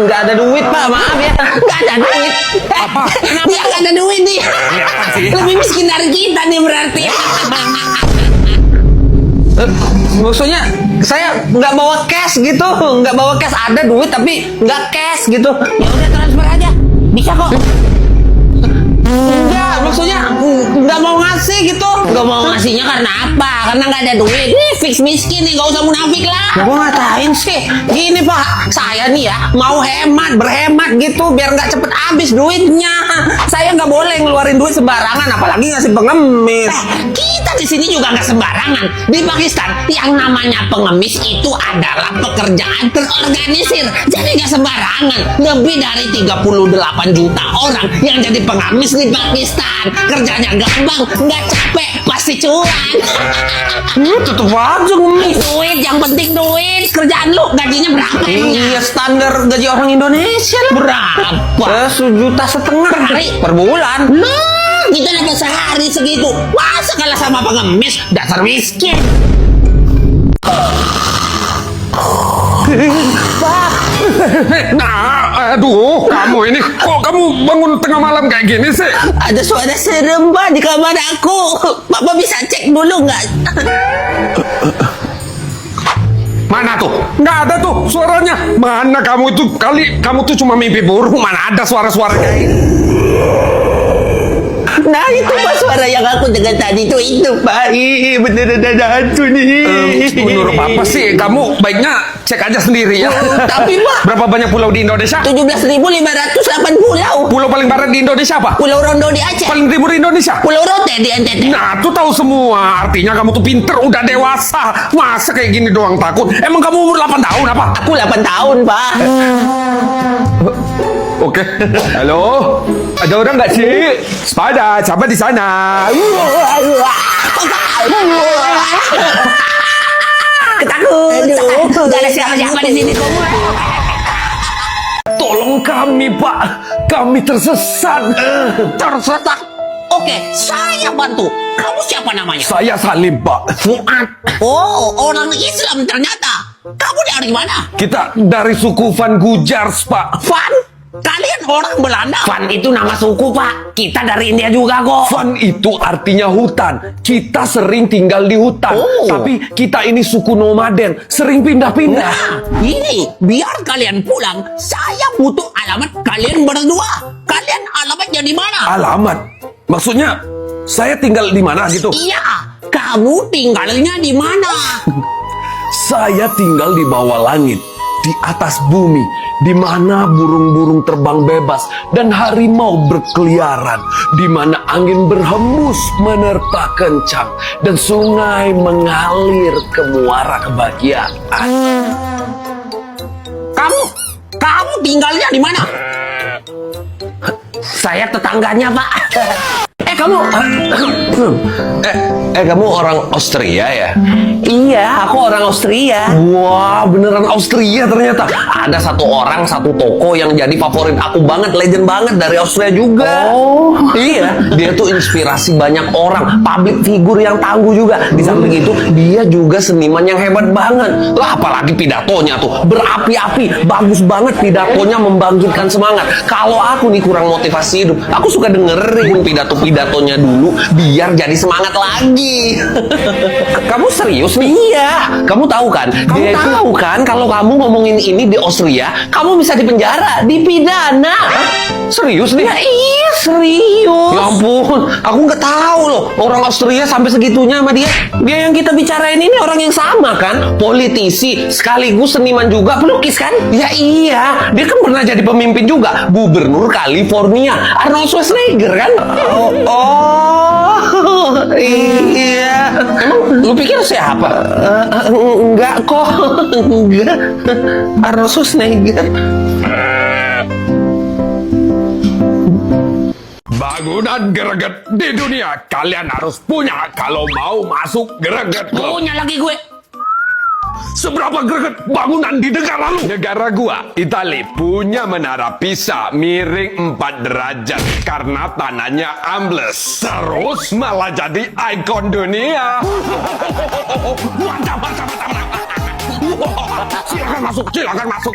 nggak ada duit Pak, maaf ya, nggak ada duit. Apa? Dia nggak ada duit nih. Ini apa sih? Lebih miskin dari kita nih berarti. Maksudnya saya nggak bawa cash gitu, nggak bawa cash, ada duit tapi nggak cash gitu. Ya udah transfer aja, bisa kok. Enggak, maksudnya nggak mau ngasih gitu. Nggak mau ngasihnya karena apa? Karena nggak ada duit. Nih fix miskin nih, nggak usah munafik lah. Ya, gua ngatain sih. Gini Pak, saya nih ya mau berhemat gitu biar nggak cepet habis duitnya. Saya nggak boleh ngeluarin duit sembarangan, apalagi ngasih pengemis. Kita di sini juga nggak sembarangan. Di Pakistan yang namanya pengemis itu adalah pekerjaan terorganisir. Jadi nggak sembarangan. Lebih dari 38 juta orang yang jadi pengemis di Pakistan. Kerjanya gampang, nggak capek, pasti cuan. Tetep aja ngemis. Duit, yang penting duit. Kerjaan lu gajinya berapa? Iya, standar gaji orang Indonesia lah. Berapa? 1,5 juta Per hari? per bulan. Nah, kita dapat sehari segitu. Masa kalah sama pengemis? Dasar miskin. Nah, aduh, kamu ini kok kamu bangun tengah malam kayak gini sih? Ada suara serem Pak di kamar aku. Bapak bisa cek dulu nggak? Mana tuh? Nggak ada tuh suaranya. Mana kamu itu kamu tuh cuma mimpi buruk. Mana ada suara-suara kayak gini? Nah itu Pak suara yang aku dengar tadi itu Pak. Ih, beneran ada hantu nih. Menurut Papa sih, kamu baiknya cek aja sendiri ya. Tapi Pak, Berapa banyak pulau di Indonesia? 17.508 pulau. Pulau paling barat di Indonesia apa? Pulau Rondo di Aceh. Paling timur di Indonesia? Pulau Rote di NTT. Nah, tuh tahu semua. Artinya kamu tuh pinter, udah dewasa. Masa kayak gini doang takut? Emang kamu umur 8 tahun apa? Aku 8 tahun Pak. Oke. Halo? Ada orang nggak sih? Sepada, siapa di sana? Ketakut. Gak ada siapa-siapa di sini. Tolong kami, Pak. Kami tersesat. Tersesat. Oke, saya bantu. Kamu siapa namanya? Saya Salim, Pak. Fuad. Oh, orang Islam ternyata. Kamu dari mana? Kita dari suku Van Gujars, Pak. Van? Kalian orang Belanda? Van itu nama suku Pak. Kita dari India juga kok. Van itu artinya hutan. Kita sering tinggal di hutan. Oh. Tapi kita ini suku nomaden. Sering pindah-pindah. Nah, ini biar kalian pulang, saya butuh alamat kalian berdua. Kalian alamatnya di mana? Alamat? Maksudnya, saya tinggal di mana gitu? Iya, kamu tinggalnya di mana? Saya tinggal di bawah langit, di atas bumi, di mana burung-burung terbang bebas dan harimau berkeliaran, di mana angin berhembus menerpa kencang dan sungai mengalir ke muara kebahagiaan. Kamu tinggalnya di mana? Saya tetangganya, Pak. Kamu orang Austria ya? Iya, aku orang Austria. Wah, beneran Austria ternyata. Ada satu orang, satu toko yang jadi favorit aku banget, legend banget dari Austria juga. Oh. Iya, dia tuh inspirasi banyak orang, public figure yang tangguh juga. Di samping itu, dia juga seniman yang hebat banget. Lah, apalagi pidatonya tuh, berapi-api, bagus banget pidatonya, membangkitkan semangat. Kalau aku nih kurang motivasi hidup, aku suka dengerin pidato-pidatonya dulu, biar jadi semangat lagi. Kamu serius nih? Iya. Kamu tahu kan? Kamu tahu kan kalau kamu ngomongin ini di Austria, kamu bisa dipenjara, dipidana. Serius nih? Ya, iya, serius. Ya ampun, aku nggak tahu loh orang Austria sampai segitunya sama dia. Dia yang kita bicarain ini orang yang sama kan? Politisi, sekaligus seniman juga, pelukis kan? Ya iya, dia kan pernah jadi pemimpin juga, Gubernur California, Arnold Schwarzenegger kan? Iya. Emang lu pikir siapa? Enggak kok, enggak. Arnold Schwarzenegger. Bangunan greget di dunia kalian harus punya kalau mau masuk greget club. Punya lagi gue. Seberapa greget bangunan di negara lu? Negara gua, Itali, punya menara Pisa miring 4 derajat karena tanahnya ambles. Terus malah jadi ikon dunia. Mantap, mantap, mantap, mantap. Wah, silakan masuk, silakan masuk.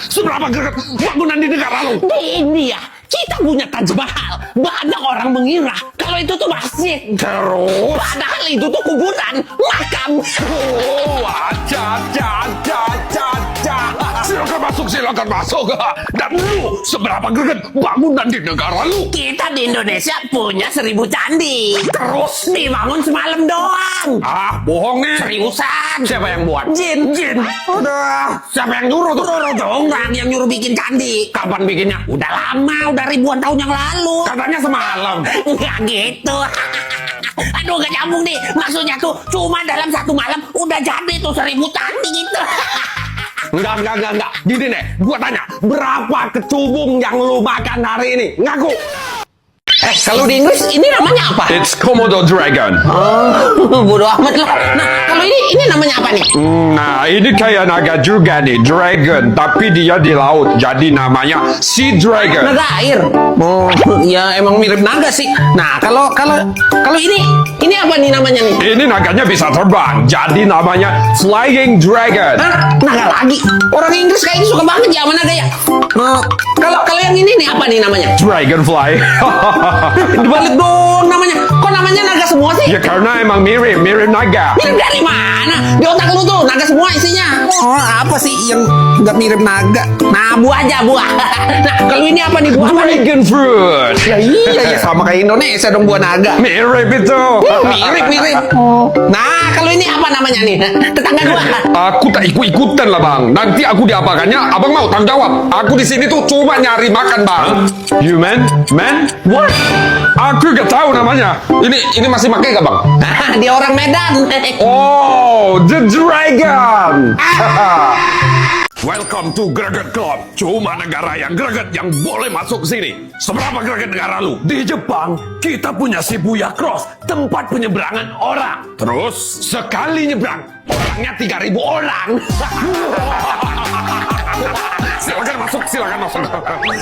Seberapa greget bangunan di negara lu? Di India, kita punya Taj Mahal. Banyak orang mengira kalau itu tuh masjid. Terus? Padahal itu tuh kuburan, makam. Oh, silakan masuk, silakan masuk. Dan lu seberapa greget bangunan di negara lu? Kita di Indonesia punya 1000 candi. Terus? Dibangun semalam doang. Ah, bohong nih. Seriusan. Siapa yang buat? Jin. Udah. Siapa yang nyuruh tuh? Orang yang nyuruh bikin candi. Kapan bikinnya? Udah lama, udah ribuan tahun yang lalu. Katanya semalam. Nggak gitu. Aduh, gak nyambung nih. Maksudnya tuh cuma dalam 1 malam udah jadi tuh 1000 candi gitu. Enggak. Gini deh, gua tanya, berapa kecubung yang lu makan hari ini? Ngaku. Kalau di Inggris ini namanya apa? It's Komodo Dragon. Oh, bodo amat lah. Nah, kalau ini namanya apa nih? Nah, ini kayak naga juga nih, dragon, tapi dia di laut, jadi namanya Sea Dragon. Naga air. Oh, ya emang mirip naga sih. Nah, kalau ini apa nih namanya nih? Ini naganya bisa terbang, jadi namanya Flying Dragon. Hah? Naga lagi. Orang Inggris kayaknya suka banget ya sama naga ya. Kalau yang ini nih apa nih namanya? Dragonfly. Dibalik dong namanya. Kok namanya naga semua sih? Ya karena emang mirip naga. Mirip dari mana? Di otak lu tuh naga semua isinya. Oh, apa sih yang nggak mirip naga? Nah, buah aja buah. Nah, kalau ini apa nih buah? Dragon fruit. Ya iya, sama kayak Indonesia dong buah naga. Mirip itu. Mirip. Nah, kalau ini apa namanya nih? Tetangga gua. Aku tak ikut-ikutan lah bang. Nanti aku diapakannya, abang mau tanggung jawab. Aku di sini tuh cuma nyari makan bang. You man? What? Aku gak tahu namanya. Ini masih pakai gak bang? Dia orang Medan. Oh, the dragon. Welcome to Greget Club. Cuma negara yang greget yang boleh masuk sini. Seberapa greget negara lu? Di Jepang, kita punya Shibuya Cross, tempat penyeberangan orang. Terus, sekali nyebrang, orangnya 3.000 orang. Silakan masuk.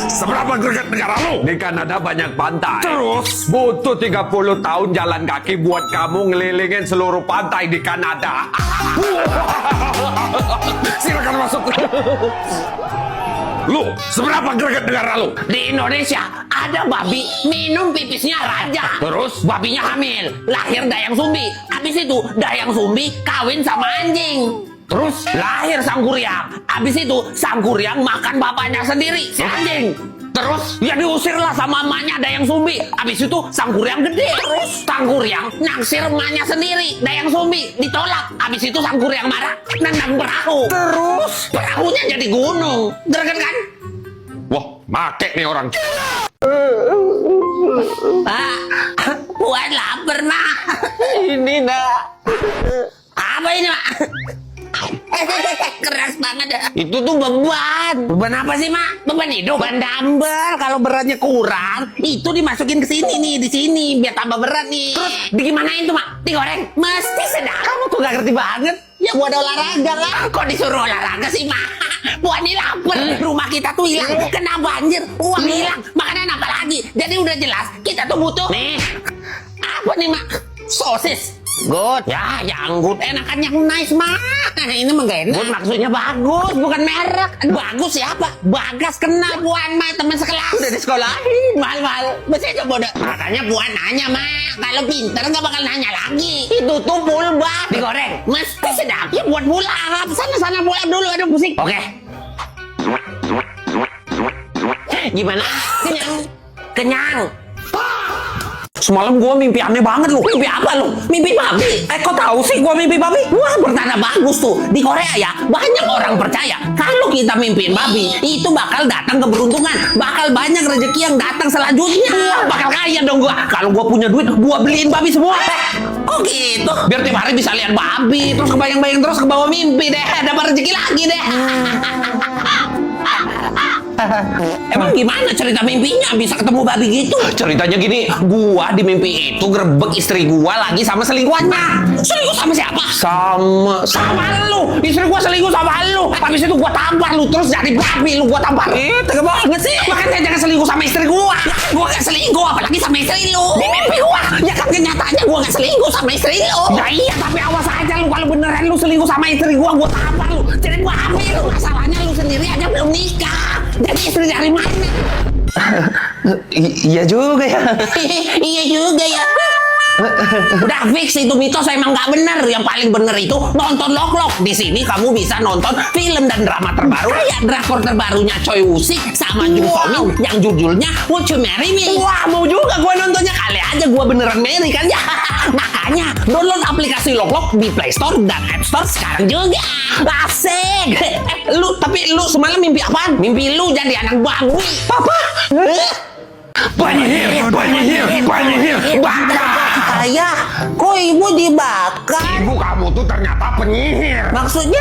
Seberapa greget negara lu? Di Kanada banyak pantai. Terus, Butuh 30 tahun jalan kaki buat kamu ngelilingin seluruh pantai di Kanada. silakan masuk. Lu, seberapa greget negara lu? Di Indonesia ada babi minum pipisnya raja. Terus? Babinya hamil, lahir Dayang Sumbi. Habis itu Dayang Sumbi kawin sama anjing. Terus? Lahir sang kuryang. Habis itu sang kuryang makan bapaknya sendiri, si anjing. Terus ya diusir lah sama emaknya Dayang Sumbi. Habis itu sang kuryang gede. Terus sang kuryang naksir emaknya sendiri, Dayang Sumbi. Ditolak. Habis itu sang kuryang marah, nendang perahu. Terus perahunya jadi gunung. Greget kan? Wah, make nih orang. Pak, buat lapar, Mak. Ini, Nak. Apa ini, Mak? Keras banget dah. Itu tuh beban. Beban apa sih, Mak? Beban hidup. Beban dumbbell. Kalau beratnya kurang, itu dimasukin ke sini nih, di sini biar tambah berat nih. Terus digimanain tuh, Mak? Digoreng. Mesti sedap. Kamu tuh gak ngerti banget. Ya buat olahraga lah. Kok disuruh olahraga sih, Mak? Buat ini lapar. Rumah kita tuh hilang, kena banjir, uang hilang, makanan apa lagi? Jadi udah jelas kita tuh butuh. Nih, apa nih, Mak? Sosis. Good. Ya, yang good enakan yang nice, Mak. Ini mah gak enak. Good maksudnya bagus, bukan merek. Bagus siapa? Bagas kena Puan, Mak, teman sekelas. Udah disekolahin, mahal-mahal. Mesti coba deh. Makanya Puan nanya, Mak. Kalau pinter gak bakal nanya lagi. Itu tuh pulba. Digoreng. Mesti sedap. Ya buat pulang. Sana-sana pulang dulu, aduh pusing. Oke. Gimana? Kenyang. Semalam gua mimpi aneh banget lu. Mimpi apa lu? Mimpi babi. Kok tahu sih gua mimpi babi? Wah, bertanda bagus tuh. Di Korea ya, banyak orang percaya kalau kita mimpiin babi, itu bakal datang keberuntungan. Bakal banyak rezeki yang datang selanjutnya. Bakal kaya dong gua. Kalau gua punya duit, gua beliin babi semua. Oh gitu. Biar tiap hari bisa lihat babi, terus kebayang-bayang terus ke bawah mimpi deh. Dapat rezeki lagi deh. Emang gimana cerita mimpinya bisa ketemu babi gitu? Ceritanya gini, gua di mimpi itu grebek istri gua lagi sama selingkuhannya. Selingkuh sama siapa? Sama Lu. Istri gua selingkuh sama lu. Habis itu gua tampar lu terus jadi babi lu gua tampar. tega banget sih. Makanya jangan selingkuh sama istri gua. Gua gak selingkuh apalagi sama istri lu. Di mimpi gua. Ya kan kenyataannya gua gak selingkuh sama istri lu. Ya iya tapi awas aja lu kalau beneran lu selingkuh sama istri gua tampar lu. Jadi babi lu. Masalahnya lu sendiri aja belum nikah. Jadi istri dari mana? Iya juga ya. Iya juga ya. Udah fix itu mitos emang nggak bener. Yang paling bener itu nonton Loklok. Di sini kamu bisa nonton film dan drama terbaru kayak drakor terbarunya Choi Woo-sik sama Jung So Min yang judulnya Would You Marry Me? Wah mau juga gua nontonnya, kali aja gua beneran marry kan ya. Makanya download aplikasi Loklok di Play Store dan App Store sekarang juga. Asik. Tapi lu semalam mimpi apaan? Mimpi lu jadi anak babi. Papa. Penyihir, bakar. Ayah, kok ibu dibakar? Ibu kamu tuh ternyata penyihir. Maksudnya?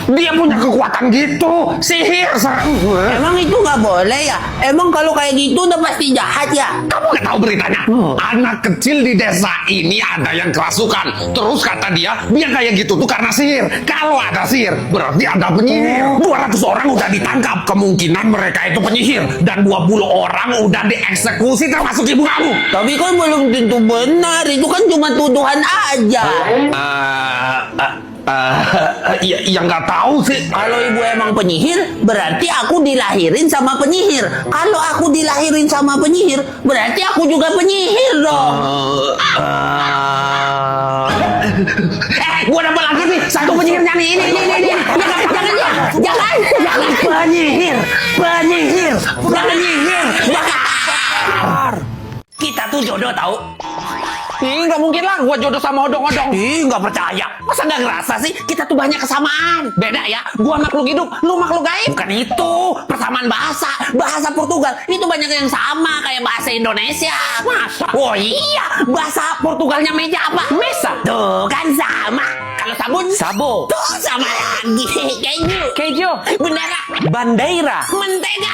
Dia punya kekuatan gitu, sihir serem. Emang itu nggak boleh ya? Emang kalau kayak gitu udah pasti jahat ya? Kamu nggak tahu beritanya? Anak kecil di desa ini ada yang kerasukan. Terus kata dia kayak gitu tuh karena sihir. Kalau ada sihir, berarti ada penyihir. 200 orang udah ditangkap. Kemungkinan mereka itu penyihir. Dan 20 orang udah dieksekusi termasuk ibu kamu. Tapi kan belum tentu benar. Itu kan cuma tuduhan aja. Ya nggak tahu sih. Kalau ibu emang penyihir, berarti aku dilahirin sama penyihir. Kalau aku dilahirin sama penyihir, berarti aku juga penyihir dong. Gua dapat lagi nih satu penyihirnya nih. Ini. Jangan. Penyihir. Bakar. Kita tuh jodoh tahu. Ih, nggak mungkin lah gua jodoh sama odong-odong. Ih, nggak percaya. Masa nggak ngerasa sih? Kita tuh banyak kesamaan. Beda ya. Gua makhluk hidup, lu makhluk gaib. Bukan itu. Persamaan bahasa. Bahasa Portugal itu banyak yang sama kayak bahasa Indonesia. Masa? Oh iya. Bahasa Portugalnya meja apa? Mesa. Tuh kan sama. Kalau sabun? Sabo. Tuh sama lagi. Keju. Bendera. Bandeira.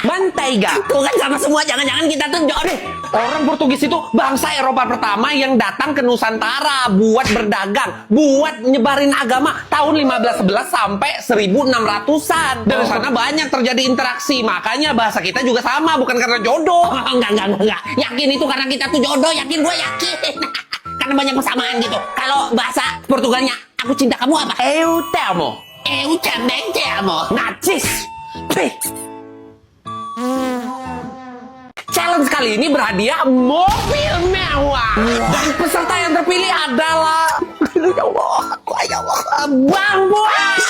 Manteiga. Tuh kan sama semua. Jangan-jangan kita tuh jodoh. Orang Portugis itu bangsa Eropa pertama yang datang ke Nusantara buat berdagang, buat nyebarin agama tahun 1511 sampai 1600-an. Dari sana banyak terjadi interaksi, makanya bahasa kita juga sama, bukan karena jodoh. Enggak. Yakin itu karena kita tuh jodoh, gue yakin. Karena banyak persamaan gitu. Kalau bahasa Portugalnya, aku cinta kamu apa? Eu te amo. Najis. Challenge kali ini berhadiah mobil mewah. Dan peserta yang terpilih adalah ya Allah, Bang Buas.